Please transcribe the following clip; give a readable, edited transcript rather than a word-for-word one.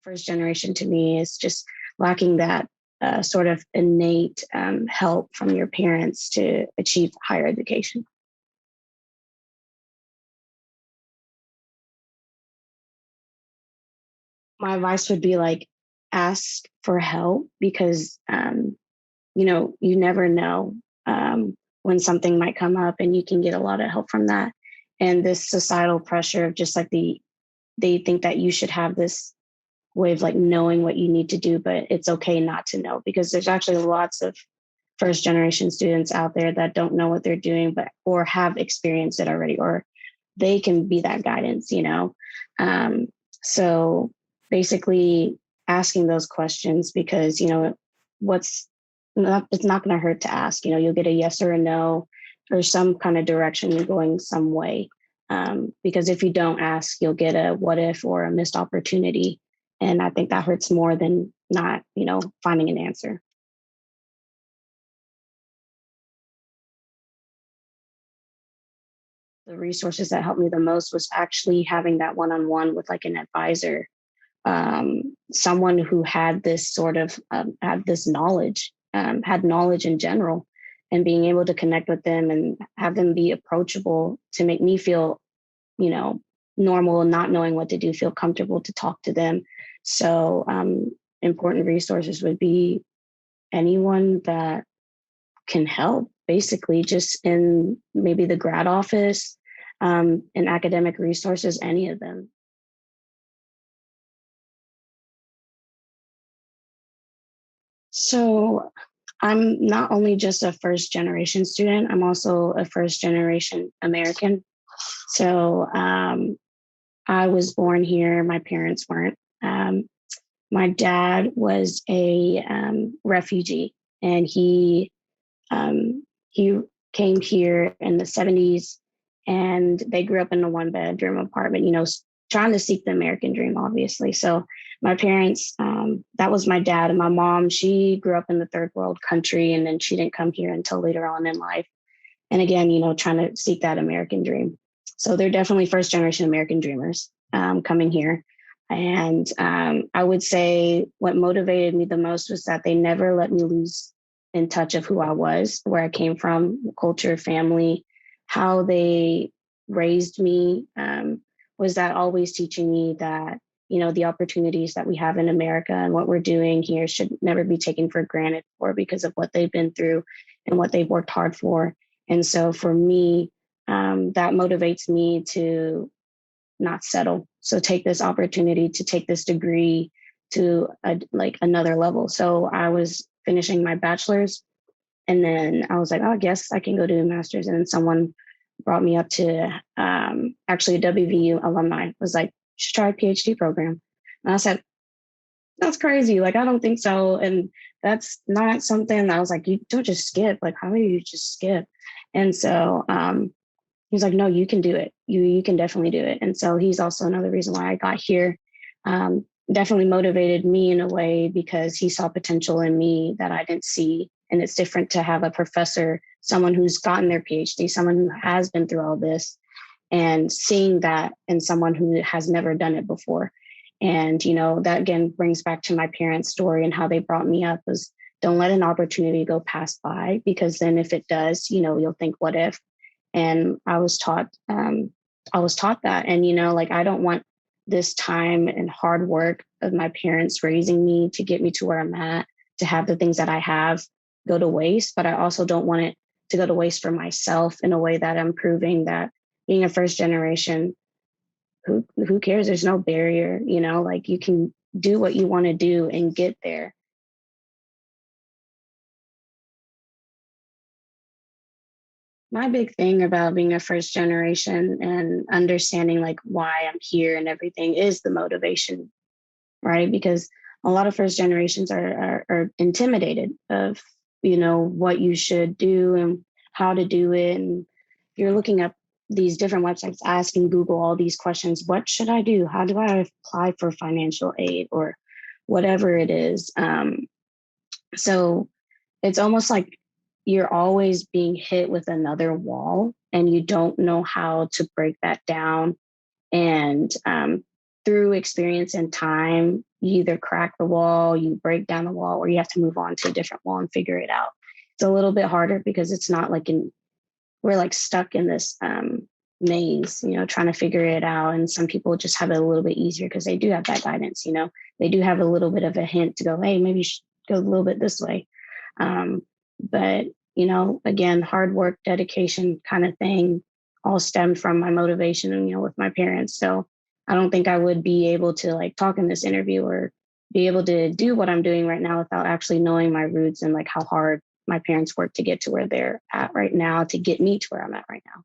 first generation to me is just lacking that sort of innate help from your parents to achieve higher education. My advice would be like, ask for help because you never know when something might come up, and you can get a lot of help from that. And this societal pressure of just like they think that you should have this way of like knowing what you need to do, but it's okay not to know, because there's actually lots of first generation students out there that don't know what they're doing, but or have experienced it already, or they can be that guidance. So basically asking those questions, because what's not, it's not going to hurt to ask. You'll get a yes or a no, or some kind of direction you're going some way. Because if you don't ask, you'll get a what if or a missed opportunity. And I think that hurts more than not, finding an answer. The resources that helped me the most was actually having that one-on-one with like an advisor, someone who had this sort of had this knowledge, had knowledge in general, and being able to connect with them and have them be approachable to make me feel, you know, normal and not knowing what to do, feel comfortable to talk to them. So important resources would be anyone that can help, basically, just in maybe the grad office, in academic resources, any of them. So I'm not only just a first generation student, I'm also a first generation American. So I was born here, my parents weren't. My dad was a refugee, and he came here in the 70s, and they grew up in a one bedroom apartment, trying to seek the American dream, obviously. So my parents, that was my dad, and my mom, she grew up in the third world country, and then she didn't come here until later on in life. And again, trying to seek that American dream. So they're definitely first generation American dreamers coming here. And I would say what motivated me the most was that they never let me lose in touch of who I was, where I came from, culture, family, how they raised me, was that always teaching me that, the opportunities that we have in America and what we're doing here should never be taken for granted, or because of what they've been through and what they've worked hard for. And so for me, that motivates me to not settle. So take this opportunity to take this degree to another level. So I was finishing my bachelor's, and then I was like, oh, I guess I can go do a master's. And then someone brought me up to actually a WVU alumni was like, you should try a PhD program. And I said, that's crazy. Like, I don't think so. And that's not something I was like, you don't just skip. Like, how do you just skip? And so he's like, no, you can do it. You can definitely do it. And so he's also another reason why I got here. Definitely motivated me in a way, because he saw potential in me that I didn't see. And it's different to have a professor, someone who's gotten their PhD, someone who has been through all this, and seeing that in someone who has never done it before. And, that again brings back to my parents' story and how they brought me up was, don't let an opportunity go pass by, because then if it does, you'll think, what if? And I was taught that. And, I don't want this time and hard work of my parents raising me to get me to where I'm at, to have the things that I have go to waste. But I also don't want it to go to waste for myself, in a way that I'm proving that being a first generation, who cares? There's no barrier, you can do what you want to do and get there. My big thing about being a first generation and understanding like why I'm here and everything is the motivation, right? Because a lot of first generations are intimidated of, what you should do and how to do it. And you're looking up these different websites, asking Google all these questions. What should I do? How do I apply for financial aid, or whatever it is? So it's almost like you're always being hit with another wall, and you don't know how to break that down. And through experience and time, you either crack the wall, you break down the wall, or you have to move on to a different wall and figure it out. It's a little bit harder because it's not like we're like stuck in this maze, trying to figure it out. And some people just have it a little bit easier because they do have that guidance, they do have a little bit of a hint to go, hey, maybe you should go a little bit this way. But, again, hard work, dedication kind of thing all stemmed from my motivation and, with my parents. So I don't think I would be able to like talk in this interview or be able to do what I'm doing right now without actually knowing my roots and like how hard my parents worked to get to where they're at right now to get me to where I'm at right now.